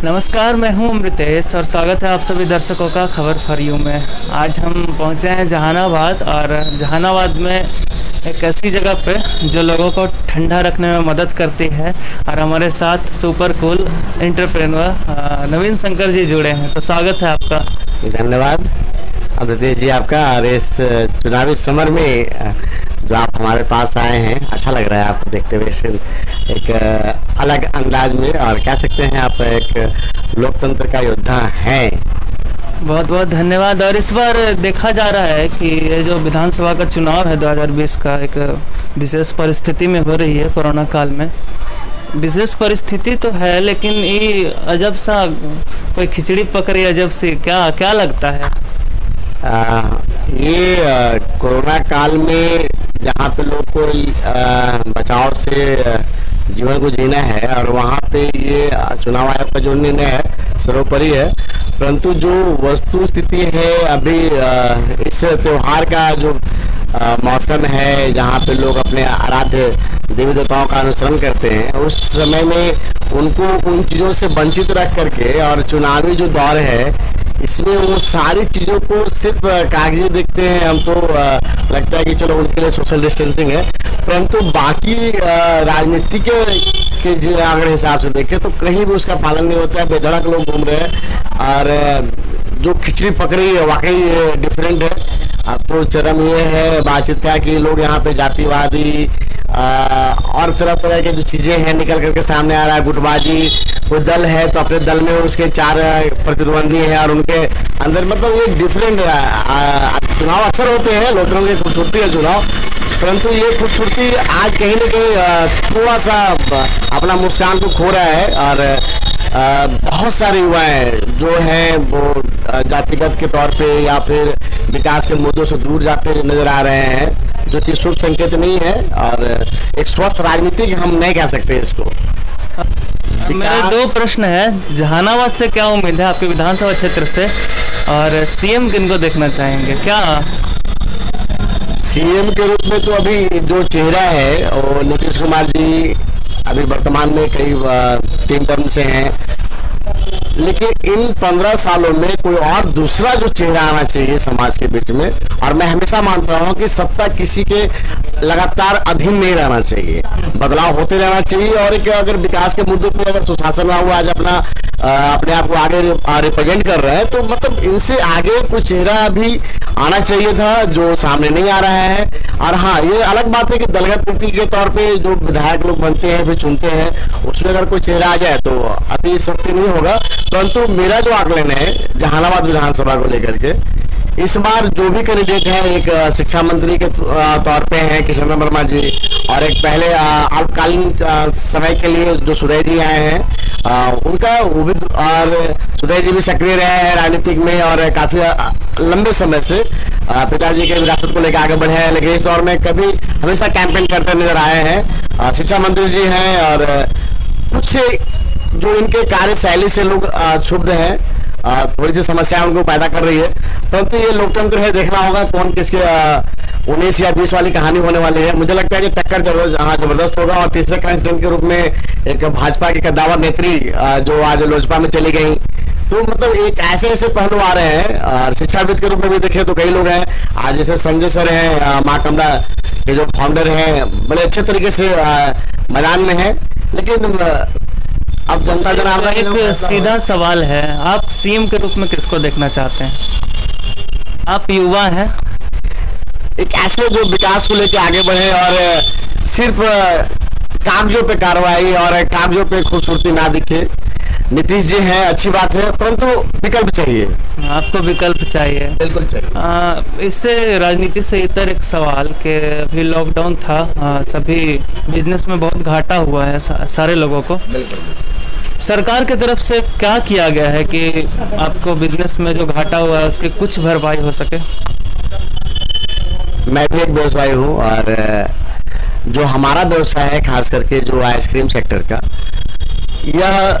नमस्कार, मैं हूं अमृतेश और स्वागत है आप सभी दर्शकों का खबर फॉर यू में। आज हम पहुंचे हैं जहानाबाद और जहानाबाद में एक ऐसी जगह पे जो लोगों को ठंडा रखने में मदद करती है और हमारे साथ सुपर कूल एंटरप्रेन्योर नवीन शंकर जी जुड़े हैं। तो स्वागत है आपका। धन्यवाद अमृतेश जी आपका। और इस चुनावी समर में जो आप हमारे पास आए हैं, अच्छा लग रहा है आपको देखते हुए एक अलग अंदाज में, और कह सकते हैं आप एक लोकतंत्र का योद्धा हैं। बहुत बहुत धन्यवाद। और इस बार देखा जा रहा है कि ये जो विधानसभा का चुनाव है 2020 का, एक विशेष परिस्थिति में हो रही है। कोरोना काल में विशेष परिस्थिति तो है, लेकिन ये अजब सा कोई खिचड़ी पक रही है अजब सी। क्या क्या लगता है? ये कोरोना काल में जहाँ पे लोग को बचाव से जीवन को जीना है, और वहाँ पे ये चुनाव आयोग का जो निर्णय है सर्वोपरि है। परंतु जो वस्तु स्थिति है अभी इस त्योहार का जो मौसम है, जहाँ पे लोग अपने आराध्य देवी देवताओं का अनुसरण करते हैं, उस समय में उनको उन चीज़ों से वंचित रख करके, और चुनावी जो दौर है इसमें वो सारी चीज़ों को सिर्फ कागजी देखते हैं। हमको लगता है कि चलो उनके लिए सोशल डिस्टेंसिंग है, परंतु बाकी राजनीति के अगर हिसाब से देखें तो कहीं भी उसका पालन नहीं होता है। बेधड़क लोग घूम रहे हैं, और जो खिचड़ी पक रही है वाकई डिफरेंट है। अब तो चरम ये है बातचीत का कि लोग यहाँ पे जातिवादी और तरह तरह के जो चीज़ें हैं निकल करके सामने आ रहा है। गुटबाजी, कोई दल है तो अपने दल में उसके 4 प्रतिद्वंदी हैं और उनके अंदर, मतलब ये डिफरेंट चुनाव अक्सर होते हैं, लोकतंत्र की खूबसूरती है चुनाव, परंतु ये खूबसूरती आज कहीं ना कहीं थोड़ा सा अपना मुस्कान को खो रहा है। और बहुत सारे युवाएं जो हैं वो जातिगत के तौर पे या फिर विकास के मुद्दों से दूर जाते नजर आ रहे हैं, जो कि शुभ संकेत नहीं है। और एक स्वस्थ राजनीति हम नहीं कह सकते इसको। मेरे 2 प्रश्न है। जहानाबाद से क्या उम्मीद है आपके विधानसभा क्षेत्र से, और सीएम किनको देखना चाहेंगे? क्या सीएम के रूप में तो अभी जो चेहरा है वो नीतीश कुमार जी अभी वर्तमान में कई 3 टर्म से हैं, लेकिन इन 15 सालों में कोई और दूसरा जो चेहरा आना चाहिए समाज के बीच में। और मैं हमेशा मानता हूं कि सत्ता किसी के लगातार अधीन नहीं रहना चाहिए, बदलाव होते रहना चाहिए। और एक अगर विकास के मुद्दों पर अगर सुशासन रहा हुआ आज अपने आप को आगे रिप्रेजेंट कर रहा है, तो मतलब इनसे आगे कोई चेहरा अभी आना चाहिए था जो सामने नहीं आ रहा है। और हाँ, ये अलग बात है कि दलगत नीति के तौर पे जो विधायक लोग बनते हैं फिर चुनते हैं, उसमें अगर कोई चेहरा आ जाए तो अति शक्ति नहीं होगा। परंतु मेरा जो आकलन है जहानाबाद विधानसभा को लेकर के, इस बार जो भी कैंडिडेट है, एक शिक्षा मंत्री के तौर पे हैं कृष्ण वर्मा जी, और एक पहले अल्पकालीन समय के लिए जो सुदय जी आए हैं उनका वो भी, और सुदय जी भी सक्रिय रहे हैं राजनीतिक में और काफी लंबे समय से पिताजी के विरासत को लेकर आगे बढ़े हैं, लेकिन इस दौर में कभी हमेशा कैंपेन करते नजर आए हैं। शिक्षा मंत्री जी हैं, और कुछ जो इनके कार्यशैली से लोग क्षुब्ध हैं, थोड़ी सी समस्या उनको पैदा कर रही है। परंतु ये लोकतंत्र है, देखना होगा कौन किसके 19 या 20 वाली कहानी होने वाली है। मुझे लगता है कि टक्कर जबरदस्त होगा। और तीसरे कैंडिडेट के रूप में एक भाजपा की कद्दावर नेत्री जो आज लोजपा में चली गई, तो मतलब एक ऐसे ऐसे पहलू आ रहे हैं। और शिक्षाविद के रूप में भी देखें तो कई लोग हैं आज, जैसे संजय सर हैं, माँ कमला के जो फाउंडर हैं, बड़े अच्छे तरीके से मैदान में है। लेकिन अब जनता जनार्दन, एक सीधा सवाल है, आप सीएम के रूप में किसको देखना चाहते हैं? आप युवा हैं, एक ऐसे जो विकास को लेकर आगे बढ़े और सिर्फ कागजों पे कार्रवाई और कागजों पे खूबसूरती ना दिखे। नीतीश जी हैं, अच्छी बात है, परंतु विकल्प चाहिए। आपको विकल्प चाहिए? बिल्कुल चाहिए। इससे राजनीति से इतर एक सवाल कि अभी लॉकडाउन था, सभी बिजनेस में बहुत घाटा हुआ है सारे लोगों को। सरकार की तरफ से क्या किया गया है कि आपको बिजनेस में जो घाटा हुआ है उसकी कुछ भरपाई हो सके? मैं भी एक व्यवसायी हूँ, और जो हमारा व्यवसाय है खास करके जो आइसक्रीम सेक्टर का, यह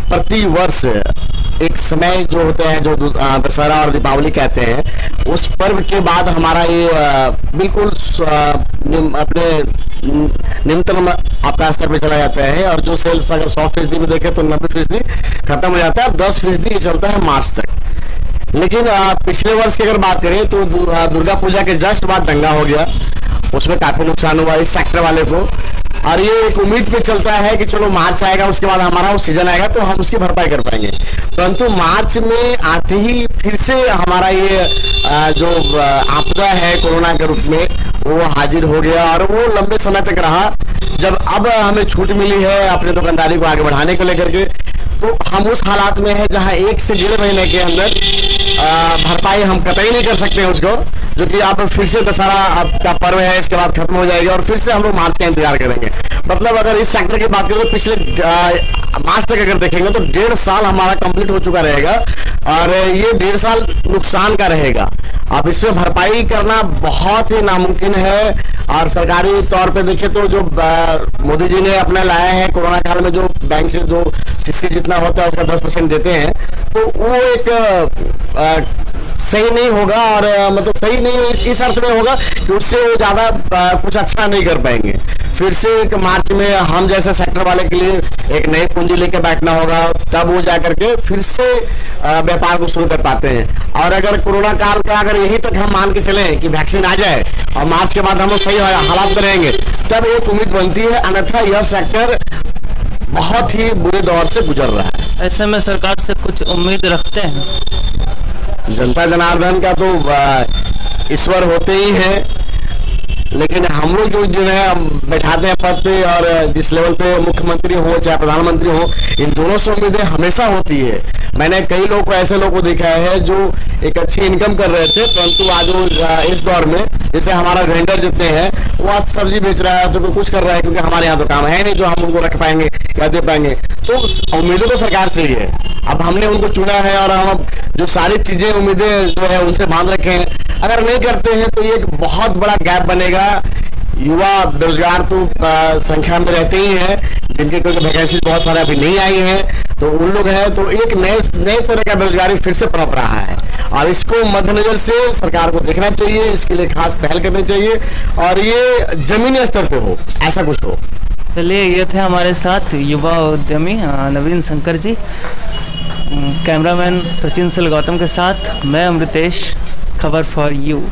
प्रति वर्ष एक समय जो होते हैं, जो दशहरा और दीपावली कहते हैं, उस पर्व के बाद हमारा ये बिल्कुल अपने निम्नतम आपका स्तर पे चला जाता है। और जो सेल्स अगर 100% में देखें तो 90% खत्म हो जाता है, और 10% ये चलता है मार्च तक। लेकिन पिछले वर्ष की अगर बात करें तो दुर्गा पूजा के जस्ट बाद दंगा हो गया, उसमें काफी नुकसान हुआ इस सेक्टर वाले को। और ये एक उम्मीद पे चलता है कि चलो मार्च आएगा, उसके बाद हमारा वो सीजन आएगा तो हम उसकी भरपाई कर पाएंगे। परंतु मार्च में आते ही फिर से हमारा ये जो आपदा है कोरोना के रूप में वो हाजिर हो गया, और वो लंबे समय तक रहा। जब अब हमें छूट मिली है अपने दुकानदारी को आगे बढ़ाने को लेकर के, तो हम उस हालात में है जहां 1 से 1.5 महीने के अंदर भरपाई हम कतई नहीं कर सकते हैं उसको, जो कि अब फिर से दशहरा आपका पर्व है, इसके बाद खत्म हो जाएगा और फिर से हम लोग मार्च का इंतजार करेंगे। मतलब अगर इस सेक्टर की बात करें तो पिछले मार्च तक अगर देखेंगे तो 1.5 साल हमारा कंप्लीट हो चुका रहेगा, और ये 1.5 साल नुकसान का रहेगा। अब इसमें भरपाई करना बहुत ही नामुमकिन है। और सरकारी तौर पे देखें तो जो मोदी जी ने अपना लाया है कोरोना काल में, जो बैंक से जो सीसी जितना होता है उसका 10% देते हैं, तो वो एक सही नहीं होगा। और मतलब सही नहीं इस अर्थ में होगा कि उससे वो ज्यादा कुछ अच्छा नहीं कर पाएंगे। फिर से एक मार्च में हम जैसे सेक्टर वाले के लिए एक नई पूंजी लेके बैठना होगा, तब वो जाकर के फिर से व्यापार को शुरू कर पाते हैं। और अगर कोरोना काल का अगर यही तक हम मान के चलें कि वैक्सीन आ जाए और मार्च के बाद हम लोग सही हालात में रहेंगे, तब एक उम्मीद बनती है। अन्यथा यह सेक्टर बहुत ही बुरे दौर से गुजर रहा है। ऐसे में सरकार से कुछ उम्मीद रखते हैं? जनता जनार्दन का तो ईश्वर होते ही हैं, लेकिन हम लोग जो है बैठाते हैं पद पे, और जिस लेवल पे मुख्यमंत्री हो चाहे प्रधानमंत्री हो, इन दोनों से उम्मीदें हमेशा होती है। मैंने कई लोगों को, ऐसे लोगों को देखा है जो एक अच्छी इनकम कर रहे थे, परंतु आज इस दौर में जैसे हमारा वेंडर जितने हैं वो आज सब्जी बेच रहा है तो कोई कुछ कर रहा है, क्योंकि हमारे यहाँ तो काम है नहीं जो हम उनको रख पाएंगे या दे पाएंगे। तो उम्मीदें तो सरकार से ही है। अब हमने उनको चुना है और हम जो सारी चीजें उम्मीदें जो है उनसे बांध रखे हैं। अगर नहीं करते हैं तो ये एक बहुत बड़ा गैप बनेगा। युवा बेरोजगार तो संख्या में रहते ही हैं, जिनके क्योंकि वैकेंसी बहुत सारे अभी नहीं आई हैं, तो उन लोग हैं। तो एक नए तरह का बेरोजगारी फिर से पनप रहा है, और इसको मद्देनजर से सरकार को देखना चाहिए, इसके लिए खास पहल करनी चाहिए, और ये जमीनी स्तर पे हो, ऐसा कुछ हो। चलिए, ये थे हमारे साथ युवा उद्यमी नवीन शंकर जी। कैमरामैन सचिन सल गौतम के साथ मैं अमृतेश, खबर फॉर यू।